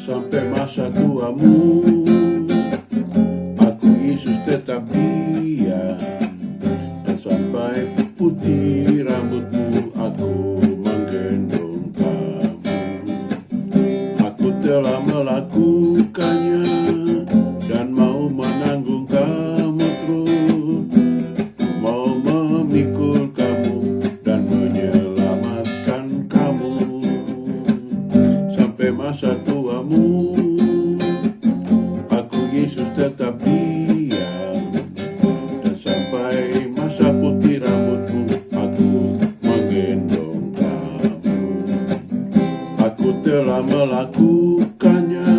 Sampai masa tuamu, aku Yesus tetap diam. Dan sampai putih rambutmu, aku menggendong kamu. Aku telah melakukannya dan mau menanggung kamu terus. Mau memikul kamu dan menyelamatkan kamu. Sampai masa tuamu, aku Yesus tetap diam. Dan sampai masa putih rambutmu, aku menggendong kamu. Aku telah melakukannya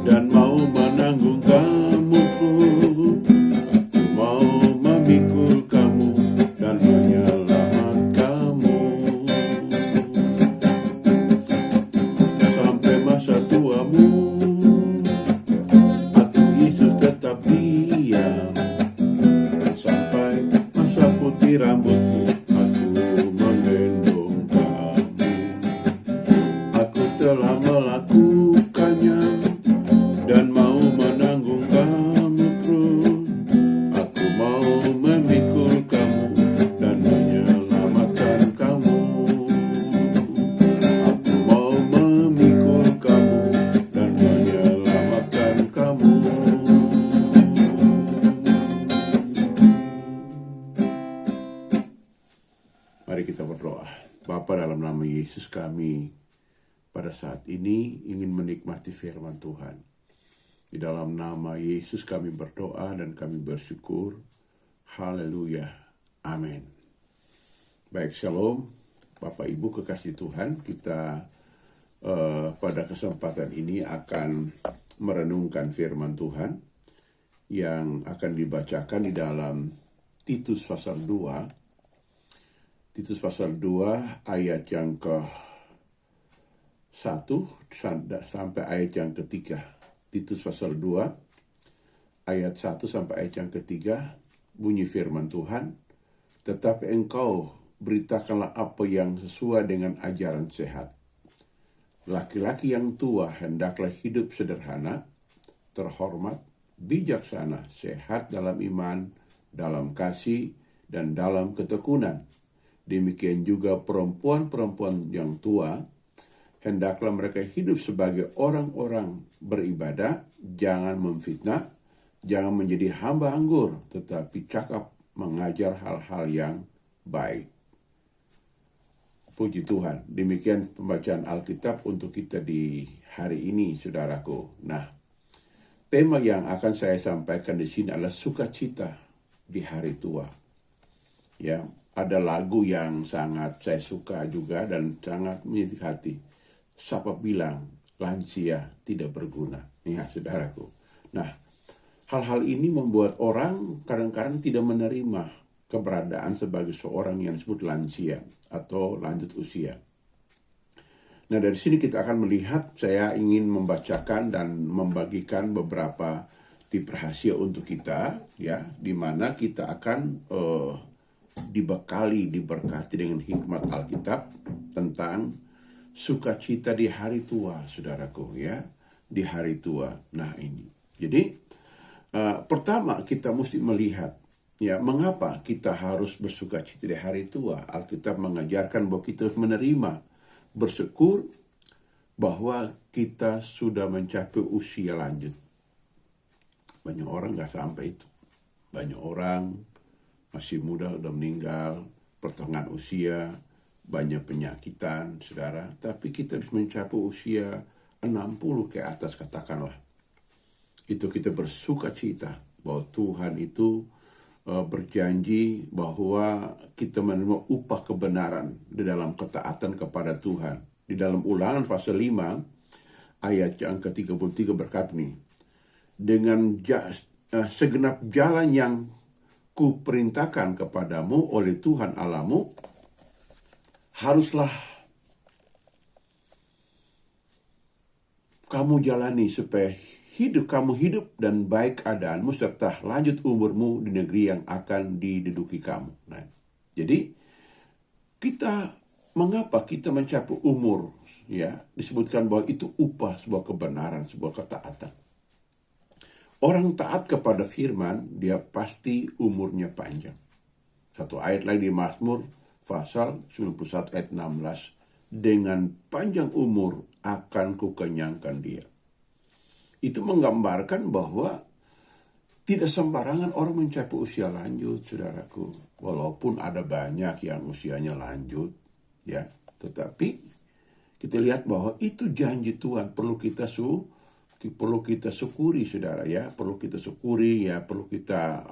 dan mau menanggung kamu terus. Mau memikul kamu dan menyelamatkan kamu. Sampai masa tuamu, aku Yesus tetap diam. Dan sampai masa putih rambutmu, aku menggendong kamu. Aku telah melakukannya dan mau menanggung kamu terus. Aku mau memikul kamu dan menyelamatkan kamu. Aku mau memikul kamu dan menyelamatkan kamu. Mari kita berdoa. Bapa, dalam nama Yesus, kami pada saat ini ingin menikmati firman Tuhan. Di dalam nama Yesus kami berdoa dan kami bersyukur. Haleluya. Amin. Baik, shalom. Bapak Ibu kekasih Tuhan, kita pada kesempatan ini akan merenungkan firman Tuhan yang akan dibacakan di dalam Titus pasal 2. Titus pasal 2 ayat yang ke-1 sampai ayat yang ke-3. Titus pasal 2 ayat 1 sampai ayat yang ke-3 bunyi firman Tuhan, tetapi engkau beritakanlah apa yang sesuai dengan ajaran sehat. Laki-laki yang tua hendaklah hidup sederhana, terhormat, bijaksana, sehat dalam iman, dalam kasih, dan dalam ketekunan. Demikian juga perempuan-perempuan yang tua, hendaklah mereka hidup sebagai orang-orang beribadah, jangan memfitnah, jangan menjadi hamba anggur, tetapi cakap mengajar hal-hal yang baik. Puji Tuhan, demikian pembacaan Alkitab untuk kita di hari ini, saudaraku. Nah, tema yang akan saya sampaikan di sini adalah sukacita di hari tua. Ya, ada lagu yang sangat saya suka juga dan sangat menyentuh hati. Siapa bilang lansia tidak berguna? Ya, saudaraku. Nah, hal-hal ini membuat orang kadang-kadang tidak menerima keberadaan sebagai seorang yang disebut lansia atau lanjut usia. Nah, dari sini kita akan melihat, saya ingin membacakan dan membagikan beberapa tip rahasia untuk kita, ya, di mana kita akan dibekali, diberkati dengan hikmat Alkitab tentang sukacita di hari tua, saudaraku, ya, di hari tua. Nah, ini. Jadi, pertama kita mesti melihat, ya, mengapa kita harus bersukacita di hari tua. Alkitab mengajarkan bahwa kita harus menerima, bersyukur bahwa kita sudah mencapai usia lanjut. Banyak orang gak sampai itu. Banyak orang masih muda udah meninggal, pertengahan usia, banyak penyakitan, saudara. Tapi kita harus mencapai usia 60 ke atas, katakanlah. Itu kita bersukacita bahwa Tuhan itu berjanji bahwa kita menerima upah kebenaran di dalam ketaatan kepada Tuhan. Di dalam Ulangan pasal 5 ayat yang ke-33 berkata nih, dengan segenap jalan yang kuperintahkan kepadamu oleh Tuhan Allahmu, haruslah kamu jalani supaya kamu hidup dan baik keadaanmu serta lanjut umurmu di negeri yang akan diduduki kamu. Nah, jadi mengapa kita mencapai umur, ya, disebutkan bahwa itu upah sebuah kebenaran, sebuah ketaatan. Orang taat kepada firman, dia pasti umurnya panjang. Satu ayat lagi di Mazmur pasal 91 ayat 16, dengan panjang umur akan kukenyangkan dia. Itu menggambarkan bahwa tidak sembarangan orang mencapai usia lanjut, saudaraku. Walaupun ada banyak yang usianya lanjut, ya, tetapi kita lihat bahwa itu janji Tuhan, perlu kita syukuri, saudara, ya, perlu kita syukuri, ya, perlu kita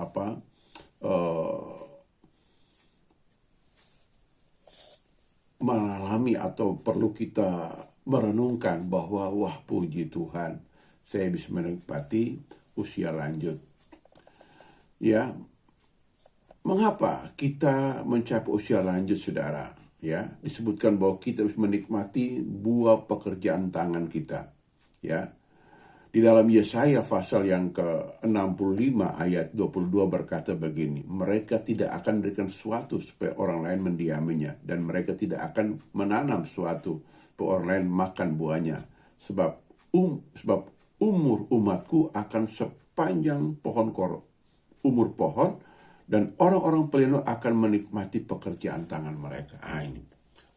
mengalami atau perlu kita merenungkan bahwa wah, puji Tuhan, saya bisa menikmati usia lanjut. Ya, mengapa kita mencapai usia lanjut, saudara? Ya, disebutkan bahwa kita bisa menikmati buah pekerjaan tangan kita. Ya, di dalam Yesaya pasal yang ke-65 ayat 22 berkata begini, mereka tidak akan memberikan sesuatu supaya orang lain mendiaminya, dan mereka tidak akan menanam sesuatu supaya orang lain makan buahnya, sebab umur umatku akan sepanjang umur pohon, dan orang-orang pelindung akan menikmati pekerjaan tangan mereka. Ini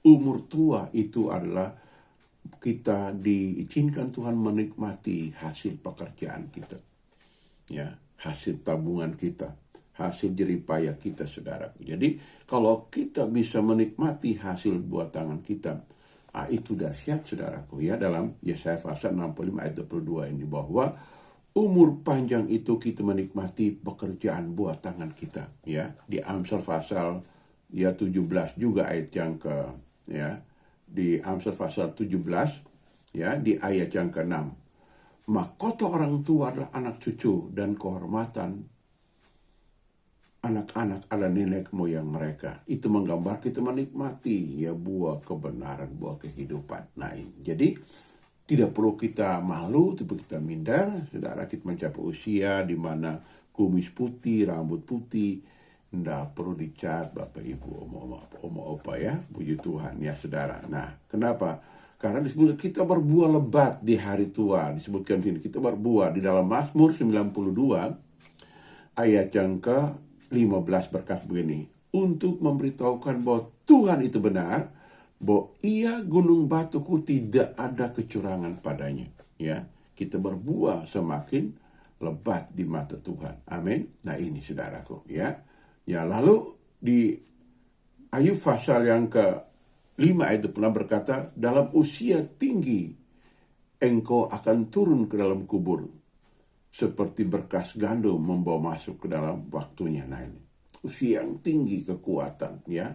umur tua itu adalah kita diizinkan Tuhan menikmati hasil pekerjaan kita, ya, hasil tabungan kita, hasil jeripaya kita, saudara. Jadi kalau kita bisa menikmati hasil buat tangan kita, itu dahsyat, saudaraku, ya. Dalam Yesaya pasal 65 ayat 22 ini, bahwa umur panjang itu kita menikmati pekerjaan buat tangan kita, ya. Di Amsal pasal 17 juga ayat yang di Amsal pasal 17, ya, di ayat yang ke-6. Mahkota orang tua adalah anak cucu, dan kehormatan anak-anak adalah nenek moyang mereka. Itu menggambar kita menikmati, ya, buah kebenaran, buah kehidupan. Nah, jadi tidak perlu kita malu, tidak perlu kita minder, saudara. Kita mencapai usia di mana kumis putih, rambut putih, tidak perlu dicat, Bapak Ibu, oma opa, ya, puji Tuhan, ya, saudara. Nah, kenapa? Karena disebutkan kita berbuah lebat di hari tua. Disebutkan sini kita berbuah di dalam Mazmur 92 ayat yang ke-15 berkata begini, untuk memberitahukan bahwa Tuhan itu benar, bahwa Ia gunung batuku, tidak ada kecurangan padanya. Ya, kita berbuah semakin lebat di mata Tuhan. Amin. Nah, ini, saudaraku, ya. Ya, lalu di Ayub pasal yang ke-5 ayat pernah berkata, dalam usia tinggi engkau akan turun ke dalam kubur, seperti berkas gandum membawa masuk ke dalam waktunya. Nah, ini usia yang tinggi, kekuatan, ya.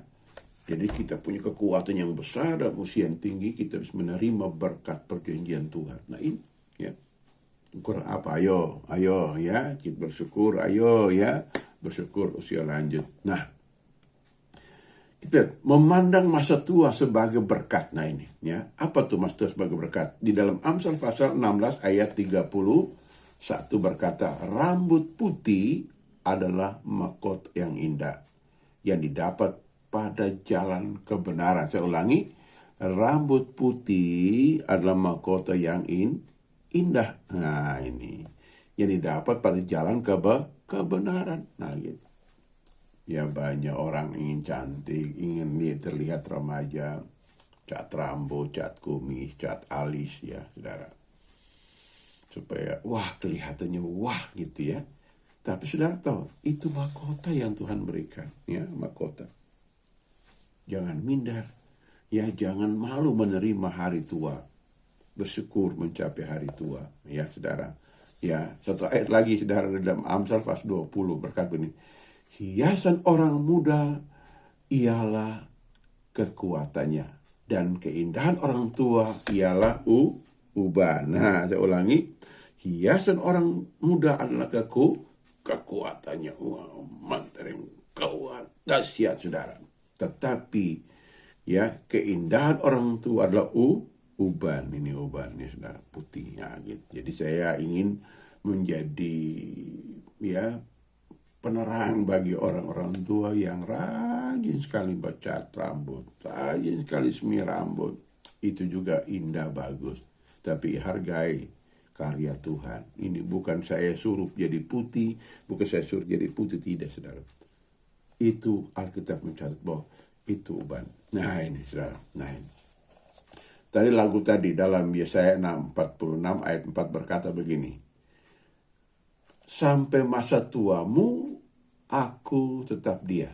Jadi kita punya kekuatan yang besar dan usia yang tinggi, kita bisa menerima berkat perjanjian Tuhan. Nah, ini, ya. Kurang apa? Ayo, ya, kita bersyukur, ayo, ya, bersyukur usia lanjut. Nah, kita memandang masa tua sebagai berkat. Nah, ini, ya, apa tuh masa tua sebagai berkat? Di dalam Amsal pasal 16 ayat 31 berkata, rambut putih adalah mahkota yang indah, yang didapat pada jalan kebenaran. Saya ulangi, rambut putih adalah mahkota yang indah. Nah, ini yang didapat pada jalan kebenaran. Nah, gitu. Ya, banyak orang ingin cantik, ingin terlihat remaja, cat rambut, cat kumis, cat alis, ya, saudara. Supaya, wah, kelihatannya wah, gitu, ya. Tapi saudara tahu, itu mahkota yang Tuhan berikan, ya, mahkota. Jangan minder, ya, jangan malu menerima hari tua. Bersyukur mencapai hari tua, ya, saudara. Ya, satu ayat lagi, saudara, dalam Amsal pasal 20 berkata begini, hiasan orang muda ialah kekuatannya, dan keindahan orang tua ialah ubah. Nah, saya ulangi, hiasan orang muda adalah kekuatannya. Wah, mantap, kuat, dahsyat, saudara. Tetapi, ya, keindahan orang tua adalah uban, ini ubannya saudara, putihnya gitu. Jadi saya ingin menjadi ya penerang bagi orang-orang tua yang rajin sekali bacat rambut, rajin sekali semir rambut. Itu juga indah, bagus. Tapi hargai karya Tuhan. Ini bukan saya suruh jadi putih, bukan saya suruh jadi putih, tidak saudara. Itu Alkitab mencatat bahwa itu uban. Nah ini saudara, nah ini. Tadi lagu tadi dalam Yesaya 6:46 ayat 4 berkata begini. Sampai masa tuamu aku tetap dia.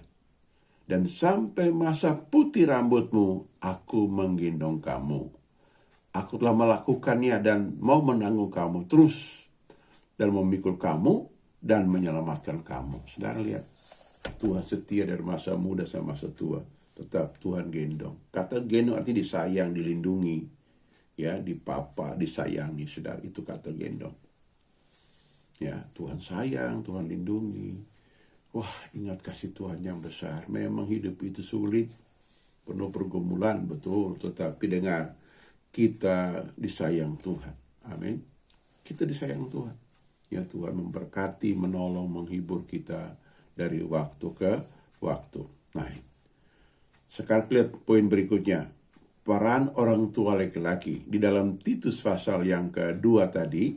Dan sampai masa putih rambutmu aku menggendong kamu. Aku telah melakukannya dan mau menanggung kamu terus. Dan memikul kamu dan menyelamatkan kamu. Saudara lihat. Tuhan setia dari masa muda sampai masa tua. Tetap Tuhan gendong. Kata gendong artinya disayang, dilindungi. Ya, dipapa, disayangi, saudara. Itu kata gendong. Ya, Tuhan sayang, Tuhan lindungi. Wah, ingat kasih Tuhan yang besar. Memang hidup itu sulit. Penuh pergumulan, betul. Tetapi dengar, kita disayang Tuhan. Amin. Kita disayang Tuhan. Ya, Tuhan memberkati, menolong, menghibur kita dari waktu ke waktu. Nah, sekarang lihat poin berikutnya. Peran orang tua laki-laki. Di dalam Titus pasal yang kedua tadi,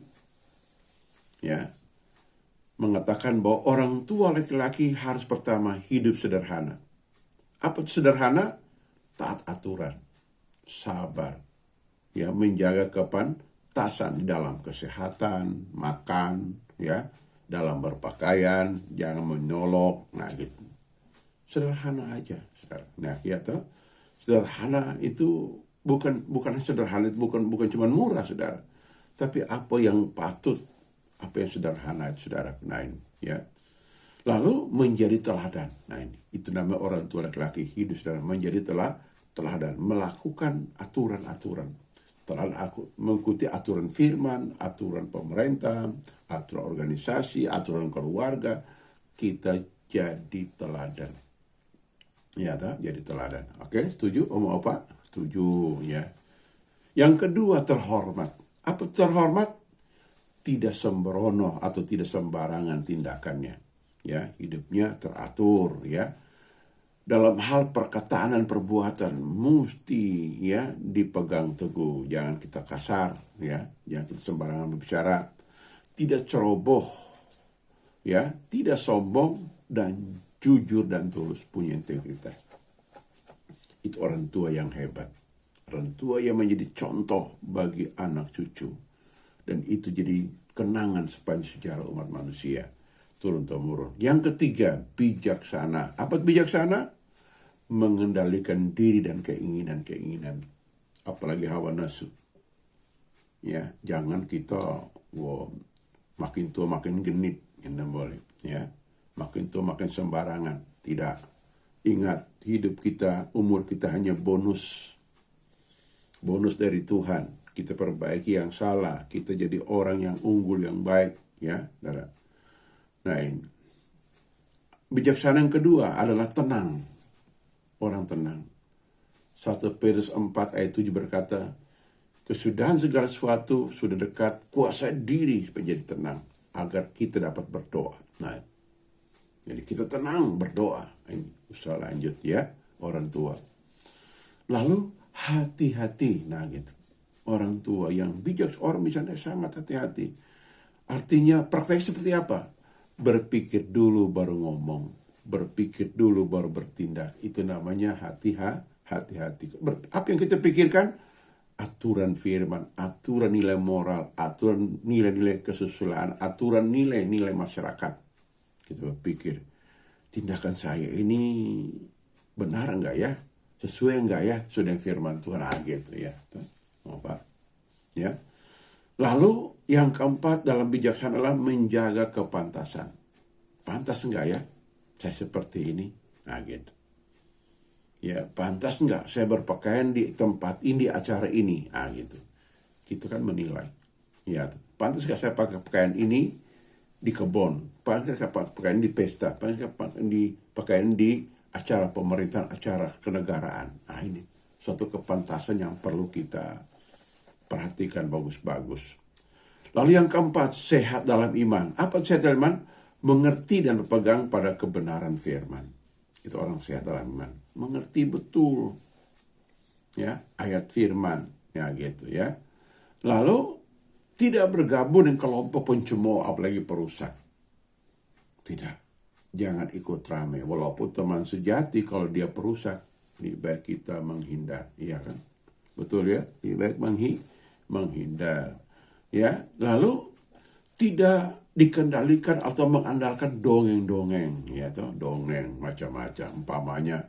ya, mengatakan bahwa orang tua laki-laki harus pertama hidup sederhana. Apa itu sederhana? Taat aturan, sabar, ya, menjaga kepantasan di dalam kesehatan, makan, ya, dalam berpakaian, jangan menyolok, nah gitu. Sederhana aja, saudara. Nah, ya toh, sederhana itu bukan sederhana itu bukan cuma murah, saudara. Tapi apa yang patut, apa yang sederhana, saudara. Nah ini, ya. Lalu menjadi teladan. Nah ini, itu namanya orang tua laki-laki hidup, saudara, menjadi teladan, melakukan aturan-aturan. Mengikuti aturan firman, aturan pemerintah, aturan organisasi, aturan keluarga. Kita jadi teladan. Ya, jadi teladan. Oke, setuju Om Opa? Setuju, ya. Yang kedua, terhormat. Apa terhormat? Tidak sembrono atau tidak sembarangan tindakannya. Ya, hidupnya teratur, ya. Dalam hal perkataan dan perbuatan mesti, ya, dipegang teguh. Jangan kita kasar, ya. Jangan kita sembarangan berbicara. Tidak ceroboh, ya. Tidak sombong dan jujur dan tulus, punya integritas. Itu orang tua yang hebat. Orang tua yang menjadi contoh bagi anak cucu. Dan itu jadi kenangan sepanjang sejarah umat manusia. Turun-temurun. Yang ketiga, bijaksana. Apa bijaksana? Mengendalikan diri dan keinginan-keinginan. Apalagi hawa nafsu. Ya, jangan kita makin tua makin genit. Yang boleh, ya. Makin tua makin sembarangan. Tidak. Ingat, hidup kita, umur kita hanya bonus. Bonus dari Tuhan. Kita perbaiki yang salah. Kita jadi orang yang unggul, yang baik. Ya, saudara. Nah ini. Bijaksana yang kedua adalah tenang. Orang tenang. 1 Petrus 4 ayat 7 berkata, kesudahan segala sesuatu sudah dekat, kuasai diri menjadi tenang. Agar kita dapat berdoa. Nah, jadi kita tenang berdoa. Ini usaha lanjut, ya, orang tua. Lalu hati-hati. Nah gitu. Orang tua yang bijak, orang misalnya sangat hati-hati. Artinya praktek seperti apa? Berpikir dulu baru ngomong. Berpikir dulu baru bertindak. Itu namanya hati-hati. Apa yang kita pikirkan? Aturan firman, aturan nilai moral, aturan nilai-nilai kesusilaan, aturan nilai-nilai masyarakat. Kita berpikir, tindakan saya ini benar enggak ya? Sesuai enggak ya? Sudah firman Tuhan gitu, ya. Apa? Ya. Lalu yang keempat dalam bijaksana adalah menjaga kepantasan. Pantas enggak ya? Saya seperti ini. Nah gitu. Ya, pantas enggak saya berpakaian di tempat ini, di acara ini. Nah gitu. Kita kan menilai. Ya, pantas enggak saya pakai pakaian ini di kebun, pantas enggak pakaian di pesta, pantas enggak pakaian di acara pemerintahan, acara kenegaraan. Nah ini suatu kepantasan yang perlu kita Perhatikan bagus-bagus. Lalu yang keempat, sehat dalam iman. Apa sehat dalam iman? Mengerti dan berpegang pada kebenaran firman. Itu orang sehat dalam iman. Mengerti betul ya ayat firman, ya gitu ya. Lalu tidak bergabung dengan kelompok pencemooh apalagi perusak. Tidak. Jangan ikut ramai. Walaupun teman sejati, kalau dia perusak, lebih baik kita menghindar. Iya kan? Betul ya? Lebih baik menghindar. Ya, lalu tidak dikendalikan atau mengandalkan dongeng-dongeng, ya toh, dongeng macam-macam. Umpamanya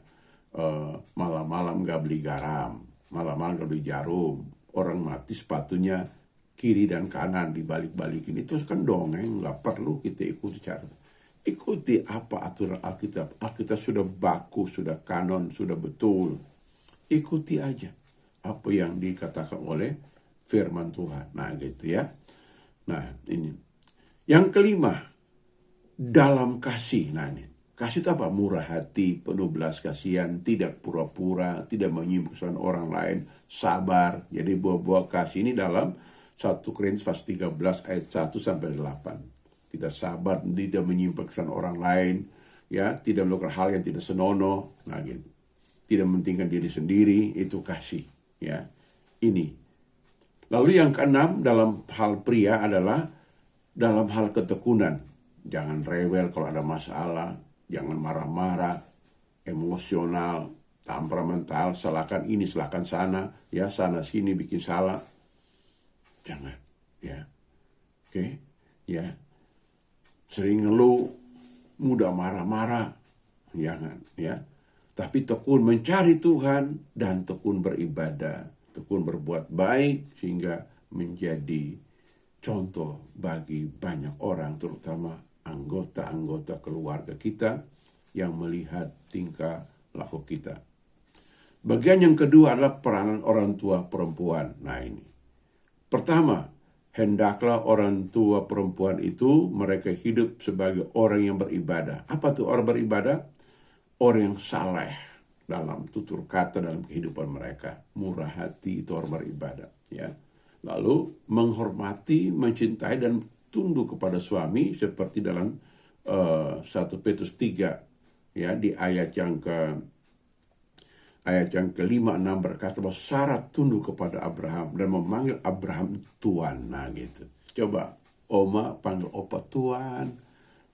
malam-malam gak beli garam, malam-malam gak beli jarum, orang mati sepatunya kiri dan kanan dibalik-balikin. Itu kan dongeng, gak perlu kita ikuti cara. Ikuti apa aturan Alkitab. Alkitab sudah baku, sudah kanon, sudah betul. Ikuti aja apa yang dikatakan oleh firman Tuhan. Nah gitu ya. Nah ini. Yang kelima, dalam kasih. Nah ini. Kasih itu apa? Murah hati, penuh belas kasihan, tidak pura-pura, tidak menyimpulkan orang lain, sabar. Jadi buah-buah kasih ini dalam 1 Korintus 13 ayat 1 sampai 8. Tidak sabar, tidak menyimpulkan orang lain, ya, tidak melakukan hal yang tidak senonoh, nah gitu. Tidak mementingkan diri sendiri, itu kasih, ya. Ini. Lalu yang keenam dalam hal pria adalah dalam hal ketekunan. Jangan rewel kalau ada masalah, jangan marah-marah, emosional, temperamental, salahkan ini, salahkan sana, ya, sana sini bikin salah. Jangan, ya. Oke, ya. Sering ngeluh, mudah marah-marah, jangan, ya. Tapi tekun mencari Tuhan dan tekun beribadah, tekun berbuat baik sehingga menjadi contoh bagi banyak orang, terutama anggota-anggota keluarga kita yang melihat tingkah laku kita. Bagian yang kedua adalah peranan orang tua perempuan. Nah ini. Pertama, hendaklah orang tua perempuan itu mereka hidup sebagai orang yang beribadah. Apa tuh orang beribadah? Orang yang saleh dalam tutur kata dalam kehidupan mereka. Murah hati itu orang beribadah. Ya. Lalu menghormati, mencintai dan tunduk kepada suami seperti dalam 1 Petrus 3 ya di ayat yang ke-5, 6 berkata bahwa Sarah tunduk kepada Abraham dan memanggil Abraham Tuan. Nah gitu. Coba Oma panggil Opa Tuan,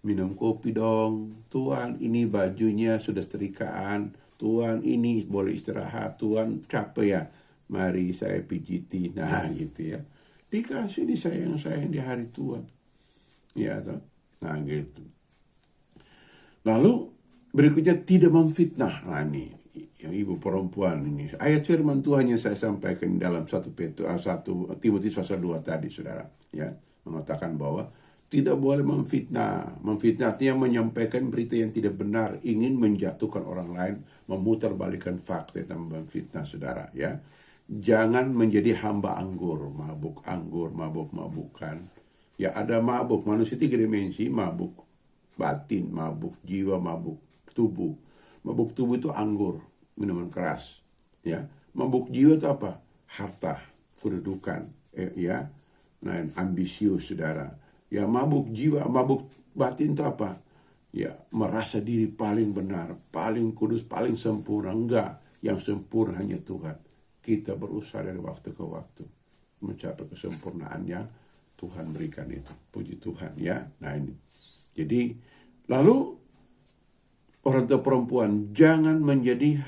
minum kopi dong. Tuan ini bajunya sudah setrikaan. Tuan ini boleh istirahat. Tuan capek ya. Mari saya pijiti. Nah gitu ya. Dikasih disayang-sayang di hari Tuhan. Ya toh. Nah gitu. Lalu berikutnya tidak memfitnah. Nah ini yang ibu perempuan ini. Ayat firman Tuhan yang saya sampaikan dalam 1 Timotius pasal 2 tadi, saudara. Ya, mengatakan bahwa tidak boleh memfitnah. Memfitnah artinya menyampaikan berita yang tidak benar, ingin menjatuhkan orang lain, memutarbalikkan fakta dan memfitnah, saudara. Ya, jangan menjadi hamba anggur, mabuk-mabukan. Ya, ada mabuk manusia 3 dimensi, mabuk batin, mabuk jiwa, mabuk tubuh. Mabuk tubuh itu anggur, minuman keras. Ya, mabuk jiwa itu apa? Harta, kedudukan, ya. Nah, ambisius, saudara. Ya, mabuk jiwa, mabuk batin itu apa? Ya, merasa diri paling benar, paling kudus, paling sempurna. Enggak, yang sempurna hanya Tuhan. Kita berusaha dari waktu ke waktu mencapai kesempurnaan yang Tuhan berikan itu. Puji Tuhan, ya. Nah, ini. Jadi, lalu orang tua perempuan jangan menjadi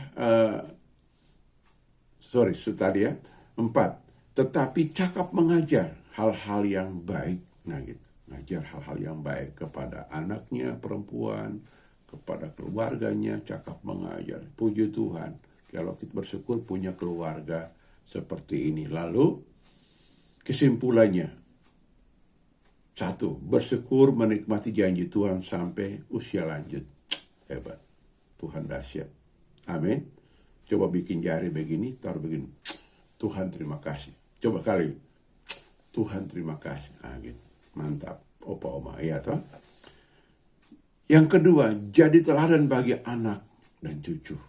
tadi ya 4, tetapi cakap mengajar hal-hal yang baik. Nah gitu, mengajar hal-hal yang baik kepada anaknya perempuan, kepada keluarganya, cakap mengajar. Puji Tuhan, kalau kita bersyukur punya keluarga seperti ini. Lalu kesimpulannya, 1, bersyukur menikmati janji Tuhan sampai usia lanjut. Hebat. Tuhan dahsyat. Amin. Coba bikin jari begini, taruh begini. Tuhan terima kasih. Coba kali. Tuhan terima kasih. Nah, gitu. Mantap. Opa oma. Iya toh. Yang kedua, jadi teladan bagi anak dan cucu.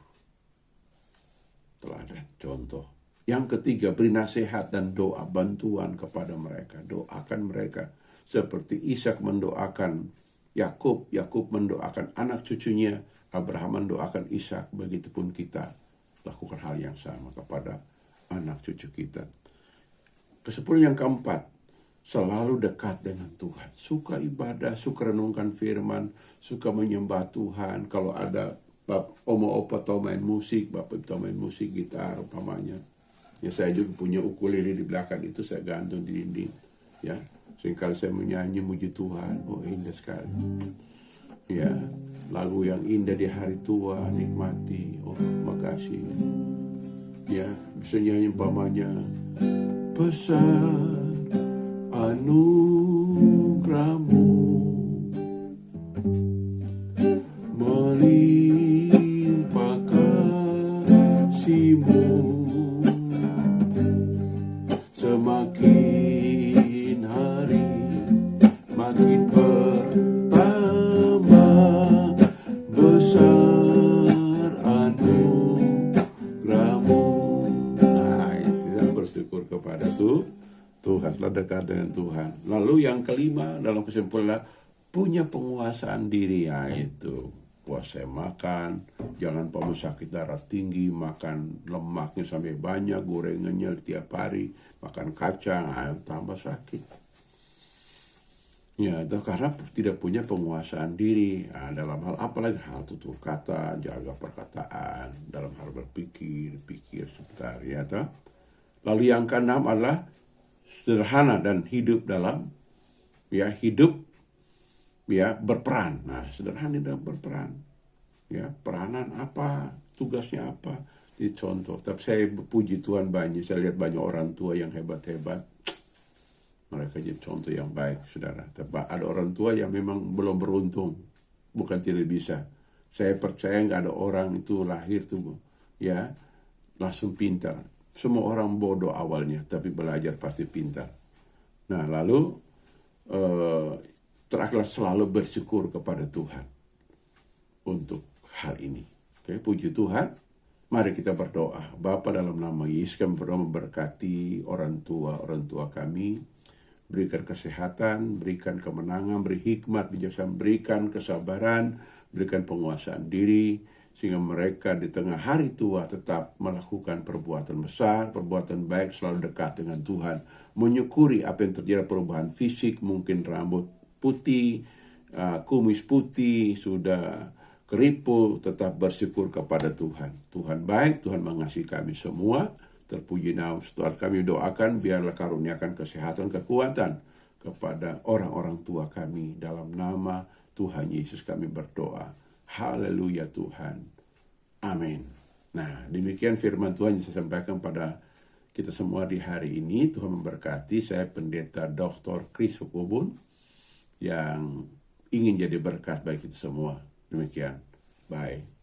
Teladan, contoh. Yang ketiga, beri nasihat dan doa bantuan kepada mereka. Doakan mereka seperti Ishak mendoakan Yakub, Yakub mendoakan anak cucunya, Abraham mendoakan Ishak. Begitupun kita lakukan hal yang sama kepada anak cucu kita. Kesepuluh yang keempat, selalu dekat dengan Tuhan. Suka ibadah, suka renungkan firman, suka menyembah Tuhan. Kalau ada opa atau main musik, bapak itu main musik, gitar, umpamanya. Ya, saya juga punya ukulele di belakang itu, saya gantung di dinding. Ya, seringkali saya menyanyi muji Tuhan. Oh, indah sekali. Ya, lagu yang indah di hari tua, nikmati. Oh, makasih. Ya, bisa nyanyi umpamanya, besar anugerahmu melimpah kasih-Mu, semakin hari makin bertambah besar anugerahmu. Nah, kita bersyukur kepada Tuhan, dekat dengan Tuhan. Lalu yang kelima dalam kesimpulan, punya penguasaan diri, yaitu puasa makan, jangan sakit darah tinggi, makan lemaknya sampai banyak, gorengannya tiap hari, makan kacang, tambah sakit. Ya, itu karena tidak punya penguasaan diri. Dalam hal apalagi hal tutur kata, jaga perkataan, dalam hal pikir sebentar, ya toh. Lalu yang keenam adalah sederhana dan hidup dalam berperan. Nah, sederhana dan berperan. Ya, peranan apa, tugasnya apa. Jadi contoh, tapi saya puji Tuhan banyak, saya lihat banyak orang tua yang hebat-hebat. Mereka jadi contoh yang baik, saudara. Tapi ada orang tua yang memang belum beruntung, bukan tidak bisa. Saya percaya nggak ada orang itu lahir tuh, ya, langsung pintar. Semua orang bodoh awalnya, tapi belajar pasti pintar. Nah, lalu terakhir selalu bersyukur kepada Tuhan untuk hal ini. Oke, puji Tuhan. Mari kita berdoa. Bapa, dalam nama Yesus kami berdoa memberkati orang tua kami. Berikan kesehatan, berikan kemenangan, beri hikmat, bijaksana, berikan kesabaran, berikan penguasaan diri, sehingga mereka di tengah hari tua tetap melakukan perbuatan besar, perbuatan baik, selalu dekat dengan Tuhan. Menyukuri apa yang terjadi, perubahan fisik, mungkin rambut putih, kumis putih, sudah keriput, tetap bersyukur kepada Tuhan. Tuhan baik, Tuhan mengasihi kami semua. Terpuji nama Tuhan, kami doakan biarlah karuniakan kesehatan, kekuatan kepada orang-orang tua kami. Dalam nama Tuhan Yesus kami berdoa. Haleluya Tuhan. Amin. Nah, demikian firman Tuhan yang saya sampaikan pada kita semua di hari ini. Tuhan memberkati. Saya Pendeta Dr. Chris Hukubun yang ingin jadi berkat bagi kita semua. Demikian. Bye.